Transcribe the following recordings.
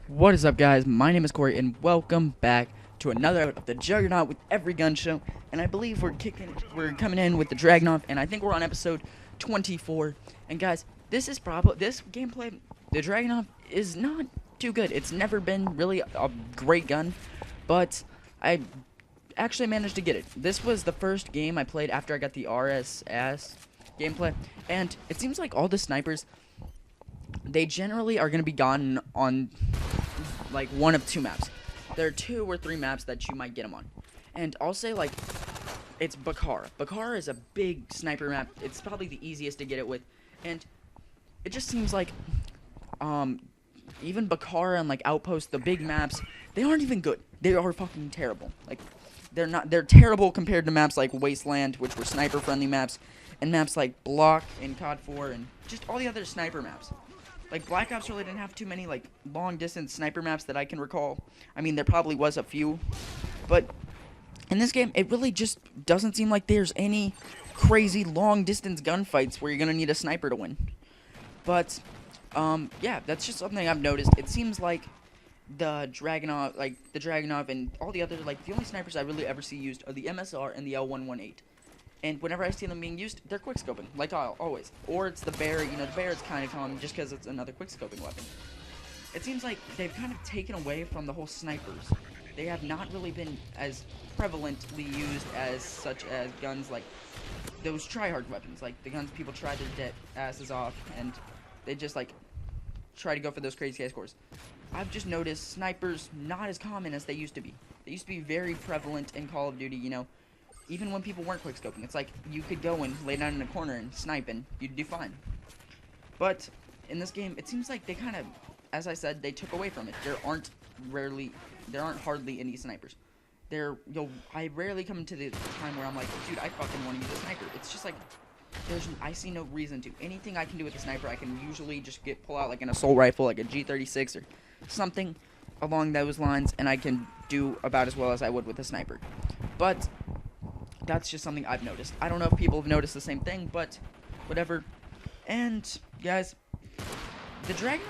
What is up, guys? My name is Corey, and welcome back to another of the Juggernaut with Every Gun Show. And I believe we're coming in with the Dragunov, and I think we're on episode 24. And guys, this gameplay, the Dragunov is not too good. It's never been really a great gun, but I actually managed to get it. This was the first game I played after I got the RSS gameplay, and it seems like all the snipers, they generally are going to be gone on like one of two maps. There are two or three maps that you might get them on. And I'll say, like, it's Bakara. Bakara is a big sniper map. It's probably the easiest to get it with. And it just seems like even Bakara and like Outpost, the big maps, they aren't even good. They are fucking terrible. Like, they're terrible compared to maps like Wasteland, which were sniper friendly maps, and maps like Block and COD 4 and just all the other sniper maps. Like, Black Ops really didn't have too many, like, long-distance sniper maps that I can recall. I mean, there probably was a few. But in this game, it really just doesn't seem like there's any crazy long-distance gunfights where you're going to need a sniper to win. But, yeah, that's just something I've noticed. It seems like the Dragunov and all the other, like, the only snipers I really ever see used are the MSR and the L118. And whenever I see them being used, they're quickscoping, like always. Or it's the bear. You know, the bear is kind of common just because it's another quickscoping weapon. It seems like they've kind of taken away from the whole snipers. They have not really been as prevalently used as such as guns like those tryhard weapons, like the guns people try their asses off, and they just like try to go for those crazy high scores. I've just noticed snipers not as common as they used to be. They used to be very prevalent in Call of Duty, you know. Even when people weren't quickscoping, it's like you could go and lay down in a corner and snipe and you'd do fine. But in this game, it seems like they kind of, as I said, they took away from it. There aren't hardly any snipers. I rarely come to the time where I'm like, dude, I fucking want to use a sniper. It's just like, I see no reason to. Anything I can do with a sniper, I can usually just pull out like an assault rifle, like a G36 or something along those lines, and I can do about as well as I would with a sniper. But that's just something I've noticed. I don't know if people have noticed the same thing, but whatever. And guys, the Dragunov,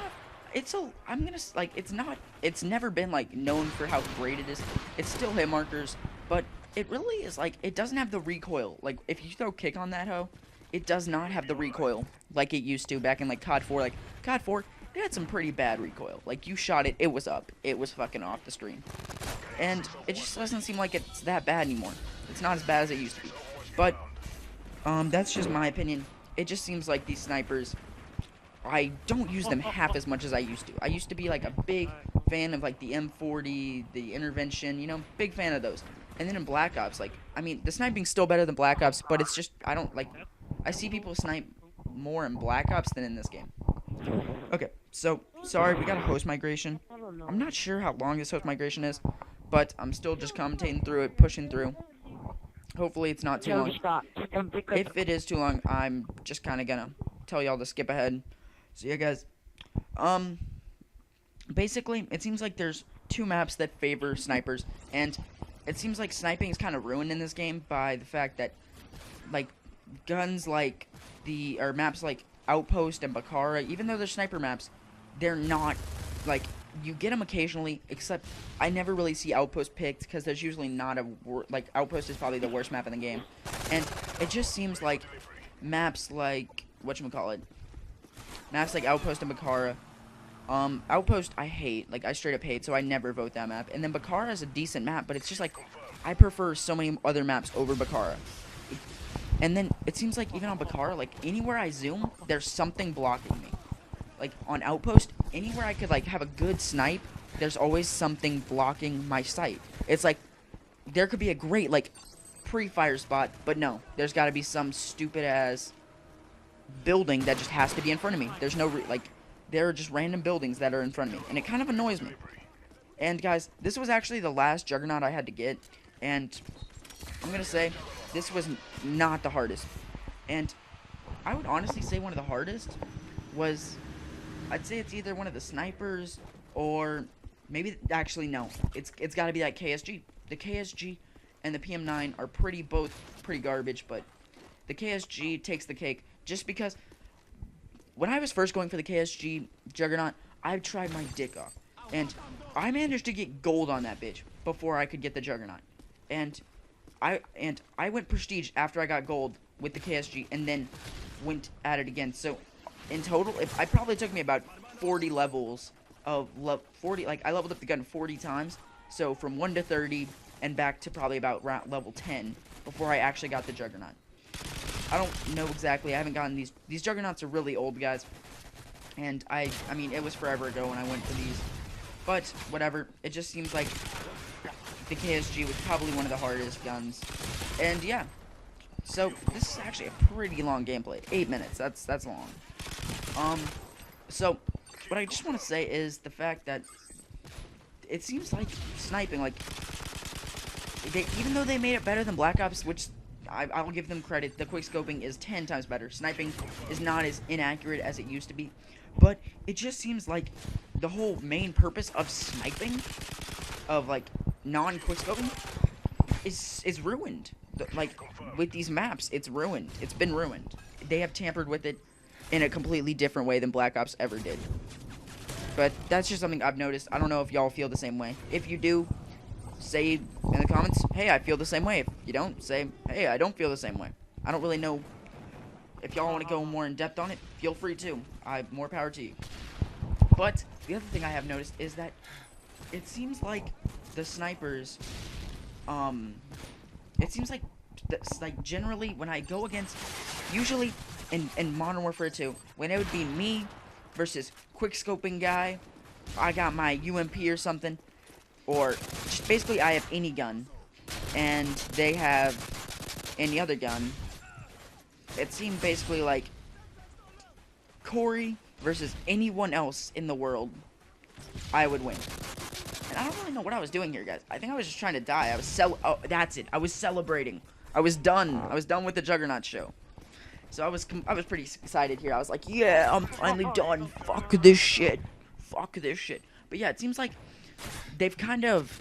it's never been like known for how great it is. It's still hit markers, but it really is like, it doesn't have the recoil. Like, if you throw kick on that hoe, it does not have the recoil like it used to back in like COD 4. Like COD 4, it had some pretty bad recoil. Like, you shot it, it was up. It was fucking off the screen. And it just doesn't seem like it's that bad anymore. It's not as bad as it used to be. But, that's just my opinion. It just seems like these snipers, I don't use them half as much as I used to. I used to be, like, a big fan of, like, the M40, the Intervention, you know, big fan of those. And then in Black Ops, like, I mean, the sniping's still better than Black Ops, but it's just, I see people snipe more in Black Ops than in this game. Okay, so, sorry, we got a host migration. I'm not sure how long this host migration is, but I'm still just commentating through it, pushing through. Hopefully it's not too long. If it is too long, I'm just kind of gonna tell y'all to skip ahead. So yeah, guys. Basically, it seems like there's two maps that favor snipers, and it seems like sniping is kind of ruined in this game by the fact that, like, guns like maps like Outpost and Bakara, even though they're sniper maps, they're not, like, you get them occasionally, except I never really see Outpost picked because there's usually not Outpost is probably the worst map in the game. And it just seems like maps like, maps like Outpost and Bakara, Outpost I hate, like I straight up hate, so I never vote that map. And then Bakara is a decent map, but it's just like, I prefer so many other maps over Bakara. And then it seems like even on Bakara, like anywhere I zoom, there's something blocking me. Like, on Outpost, anywhere I could, like, have a good snipe, there's always something blocking my sight. It's like, there could be a great, like, pre-fire spot, but no. There's gotta be some stupid-ass building that just has to be in front of me. There's no, there are just random buildings that are in front of me, and it kind of annoys me. And, guys, this was actually the last Juggernaut I had to get, and I'm gonna say, this was not the hardest. And I would honestly say one of the hardest was, I'd say it's either one of the snipers or maybe, actually no, it's got to be that KSG. The KSG and the PM9 are both pretty garbage, but the KSG takes the cake just because when I was first going for the KSG Juggernaut, I tried my dick off. And I managed to get gold on that bitch before I could get the Juggernaut. And I went prestige after I got gold with the KSG, and then went at it again. So in total, I probably took me about 40 levels of 40. Like, I leveled up the gun 40 times. So from 1 to 30 and back to probably about level 10 before I actually got the Juggernaut. I don't know exactly. I haven't gotten these Juggernauts are really old, guys. And I mean, it was forever ago when I went for these. But whatever. It just seems like the KSG was probably one of the hardest guns. And yeah. So this is actually a pretty long gameplay. 8 minutes. That's long. So what I just want to say is the fact that it seems like sniping, like, even though they made it better than Black Ops, which I'll give them credit, the quickscoping is 10 times better. Sniping is not as inaccurate as it used to be. But it just seems like the whole main purpose of sniping, of like non-quickscoping, is ruined. Like, with these maps, it's ruined. It's been ruined. They have tampered with it in a completely different way than Black Ops ever did. But that's just something I've noticed. I don't know if y'all feel the same way. If you do, say in the comments, hey, I feel the same way. If you don't, say, hey, I don't feel the same way. I don't really know. If y'all want to go more in depth on it, feel free to. More power to you. But the other thing I have noticed is that it seems like the snipers, it seems like generally when I go against, usually in Modern Warfare 2, when it would be me versus quickscoping guy, I got my UMP or something, or just basically I have any gun, and they have any other gun. It seemed basically like Corey versus anyone else in the world, I would win. And I don't really know what I was doing here, guys. I think I was just trying to die. Oh, that's it. I was celebrating. I was done. I was done with the Juggernaut show. So I was pretty excited here. I was like, yeah, I'm finally done. Fuck this shit. Fuck this shit. But yeah, it seems like they've kind of,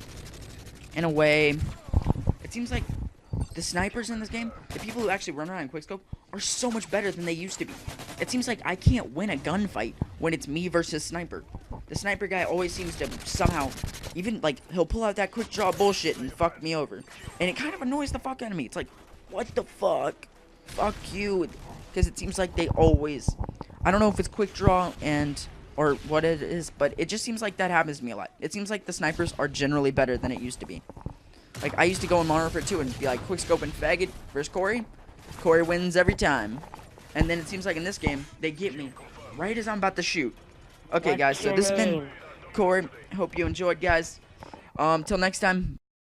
in a way, it seems like the snipers in this game, the people who actually run around in quickscope, are so much better than they used to be. It seems like I can't win a gunfight when it's me versus sniper. The sniper guy always seems to somehow, even, like, he'll pull out that quick draw bullshit and fuck me over. And it kind of annoys the fuck out of me. It's like, what the fuck? Fuck you. Because it seems like they always, I don't know if it's quick draw or what it is, but it just seems like that happens to me a lot. It seems like the snipers are generally better than it used to be. Like, I used to go in Modern Warfare 2 and be like, quickscope and faggot versus Corey. Corey wins every time. And then it seems like in this game, they get me right as I'm about to shoot. Okay, guys, so this has been Corey. Hope you enjoyed, guys. Till next time.